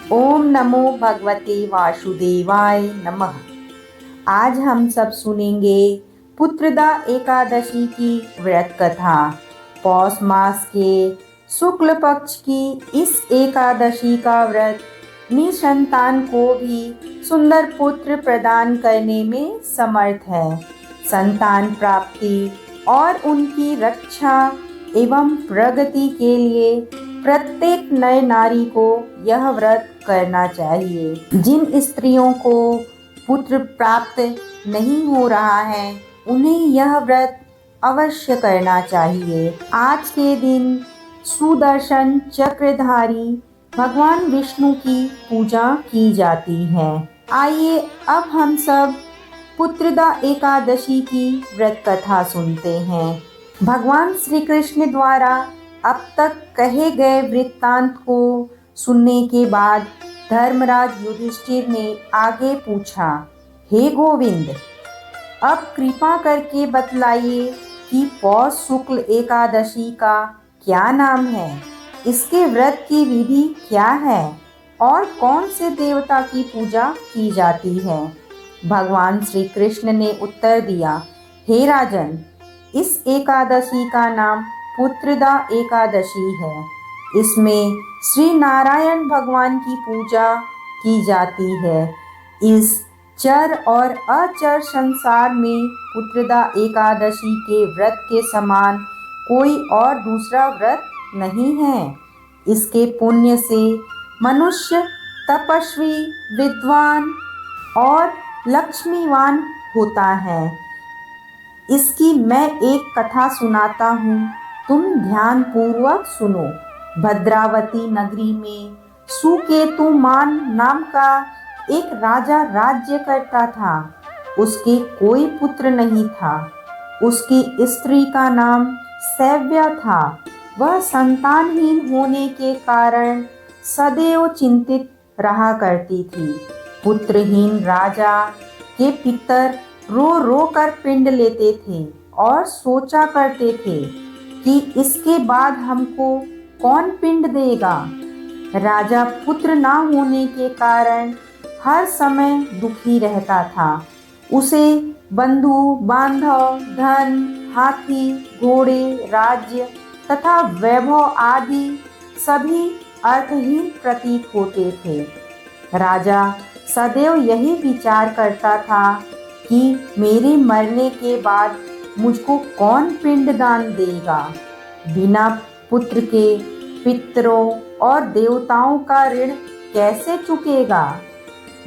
ओम नमो भगवते वासुदेवाय नमः। आज हम सब सुनेंगे पुत्रदा एकादशी की व्रत कथा। पौष मास के शुक्ल पक्ष की इस एकादशी का व्रत निसंतान को भी सुंदर पुत्र प्रदान करने में समर्थ है। संतान प्राप्ति और उनकी रक्षा एवं प्रगति के लिए प्रत्येक नए नारी को यह व्रत करना चाहिए। जिन स्त्रियों को पुत्र प्राप्त नहीं हो रहा है उन्हें यह व्रत अवश्य करना चाहिए। आज के दिन सुदर्शन चक्रधारी भगवान विष्णु की पूजा की जाती है। आइए अब हम सब पुत्रदा एकादशी की व्रत कथा सुनते हैं। भगवान श्री कृष्ण द्वारा अब तक कहे गए वृत्तांत को सुनने के बाद धर्मराज युधिष्ठिर ने आगे पूछा, हे गोविंद, अब कृपा करके बतलाइए कि पौष शुक्ल एकादशी का क्या नाम है, इसके व्रत की विधि क्या है और कौन से देवता की पूजा की जाती है। भगवान श्री कृष्ण ने उत्तर दिया, हे राजन, इस एकादशी का नाम पुत्रदा एकादशी है। इसमें श्री नारायण भगवान की पूजा की जाती है। इस चर और अचर संसार में पुत्रदा एकादशी के व्रत के समान कोई और दूसरा व्रत नहीं है। इसके पुण्य से मनुष्य तपस्वी, विद्वान और लक्ष्मीवान होता है। इसकी मैं एक कथा सुनाता हूँ, तुम ध्यान पूर्वक सुनो। भद्रावती नगरी में सुकेतुमान नाम का एक राजा राज्य करता था। उसके कोई पुत्र नहीं था। उसकी स्त्री का नाम सैव्या था। वह संतानहीन होने के कारण सदैव चिंतित रहा करती थी। पुत्रहीन राजा के पितर रो रो कर पिंड लेते थे और सोचा करते थे कि इसके बाद हमको कौन पिंड देगा। राजा पुत्र ना होने के कारण हर समय दुखी रहता था। उसे बंधु बांधव, धन, हाथी, घोड़े, राज्य तथा वैभव आदि सभी अर्थहीन प्रतीत होते थे। राजा सदैव यही विचार करता था कि मेरे मरने के बाद मुझको कौन पिंडदान देगा। बिना पुत्र के पितरों और देवताओं का ऋण कैसे चुकेगा।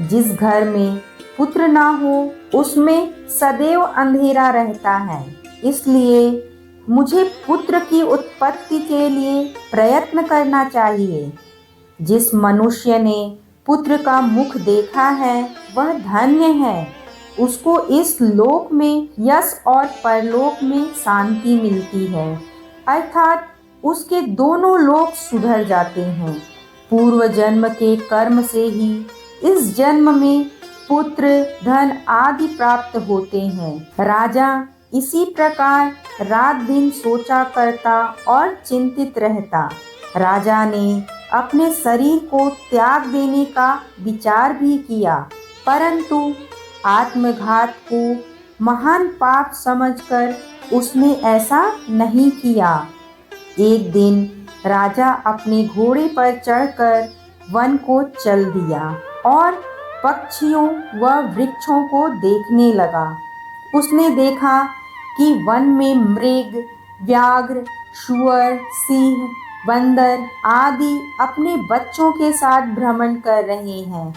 जिस घर में पुत्र ना हो उसमें सदैव अंधेरा रहता है। इसलिए मुझे पुत्र की उत्पत्ति के लिए प्रयत्न करना चाहिए। जिस मनुष्य ने पुत्र का मुख देखा है वह धन्य है। उसको इस लोक में यश और परलोक में शांति मिलती है, अर्थात उसके दोनों लोक सुधर जाते हैं। पूर्व जन्म के कर्म से ही इस जन्म में पुत्र, धन आदि प्राप्त होते हैं। राजा इसी प्रकार रात दिन सोचा करता और चिंतित रहता। राजा ने अपने शरीर को त्याग देने का विचार भी किया, परंतु आत्मघात को महान पाप समझकर उसने ऐसा नहीं किया। एक दिन राजा अपने घोड़े पर चढ़कर वन को चल दिया और पक्षियों व वृक्षों को देखने लगा। उसने देखा कि वन में मृग, व्याघ्र, शुअर, सिंह, बंदर आदि अपने बच्चों के साथ भ्रमण कर रहे हैं।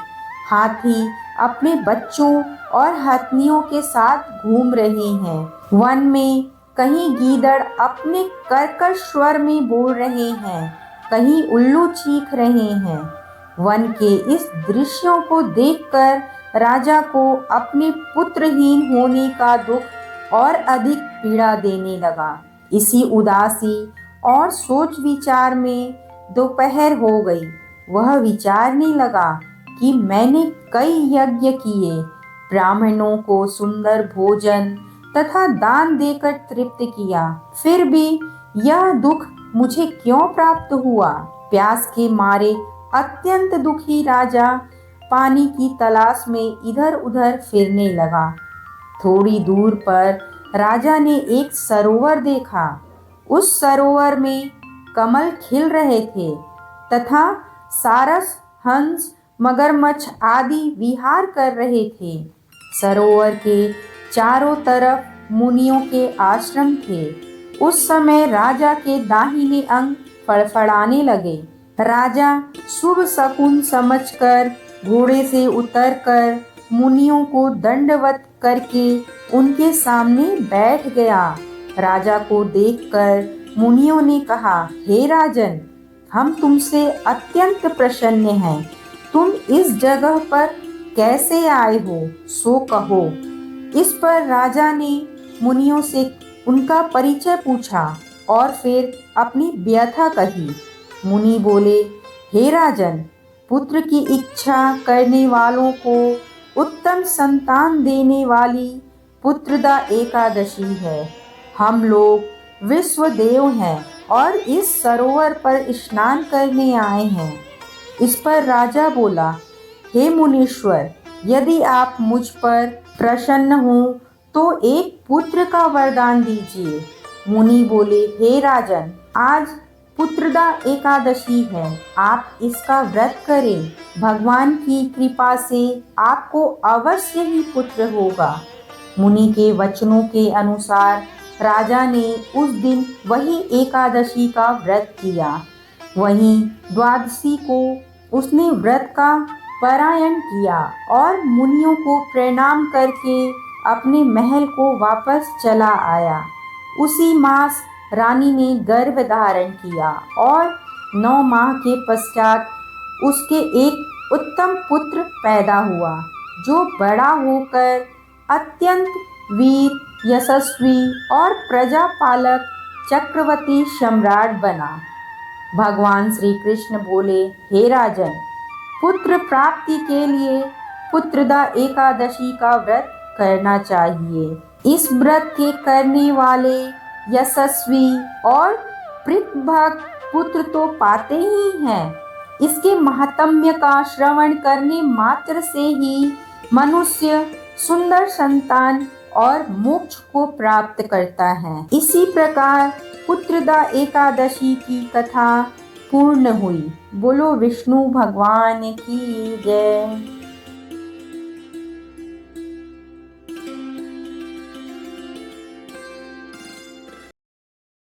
हाथी अपने बच्चों और हथनियों के साथ घूम रहे हैं। वन में कहीं गीदड़ अपने कर्कश स्वर में बोल रहे हैं, कहीं उल्लू चीख रहे हैं। वन के इस दृश्यों को देखकर राजा को अपने पुत्रहीन होने का दुख और अधिक पीड़ा देने लगा। इसी उदासी और सोच विचार में दोपहर हो गई। वह विचारने लगा कि मैंने कई यज्ञ किए, ब्राह्मणों को सुंदर भोजन तथा दान देकर तृप्त किया, फिर भी यह दुख मुझे क्यों प्राप्त हुआ। प्यास के मारे अत्यंत दुखी राजा पानी की तलाश में इधर उधर फिरने लगा। थोड़ी दूर पर राजा ने एक सरोवर देखा। उस सरोवर में कमल खिल रहे थे तथा सारस, हंस, मगरमच्छ आदि विहार कर रहे थे। सरोवर के चारों तरफ मुनियों के आश्रम थे। उस समय राजा के दाहिने अंग फड़फड़ाने लगे। राजा शुभ शकुन समझकर घोड़े से उतरकर मुनियों को दंडवत करके उनके सामने बैठ गया। राजा को देखकर मुनियों ने कहा, हे राजन, हम तुमसे अत्यंत प्रसन्न हैं। तुम इस जगह पर कैसे आए हो, सो कहो। इस पर राजा ने मुनियों से उनका परिचय पूछा और फिर अपनी व्यथा कही। मुनि बोले, हे राजन, पुत्र की इच्छा करने वालों को उत्तम संतान देने वाली पुत्रदा एकादशी है। हम लोग विश्व देव हैं और इस सरोवर पर स्नान करने आए हैं। इस पर राजा बोला, हे मुनीश्वर, यदि आप मुझ पर प्रसन्न हो तो एक पुत्र का वरदान दीजिए। मुनि बोले, हे राजन, आज पुत्रदा एकादशी है, आप इसका व्रत करें। भगवान की कृपा से आपको अवश्य ही पुत्र होगा। मुनि के वचनों के अनुसार राजा ने उस दिन वही एकादशी का व्रत किया। वहीं द्वादशी को उसने व्रत का पारायण किया और मुनियों को प्रणाम करके अपने महल को वापस चला आया। उसी मास रानी ने गर्भ धारण किया और 9 माह के पश्चात उसके एक उत्तम पुत्र पैदा हुआ, जो बड़ा होकर अत्यंत वीर, यशस्वी और प्रजापालक चक्रवर्ती सम्राट बना। भगवान श्री कृष्ण बोले, हे राजन, पुत्र प्राप्ति के लिए पुत्रदा एकादशी का व्रत करना चाहिए। इस व्रत के करने वाले यशस्वी और प्रीतभक्त पुत्र तो पाते ही हैं। इसके महात्म्य का श्रवण करने मात्र से ही मनुष्य सुंदर संतान और मोक्ष को प्राप्त करता है। इसी प्रकार पुत्रदा एकादशी की कथा पूर्ण हुई। बोलो विष्णु भगवान की जय।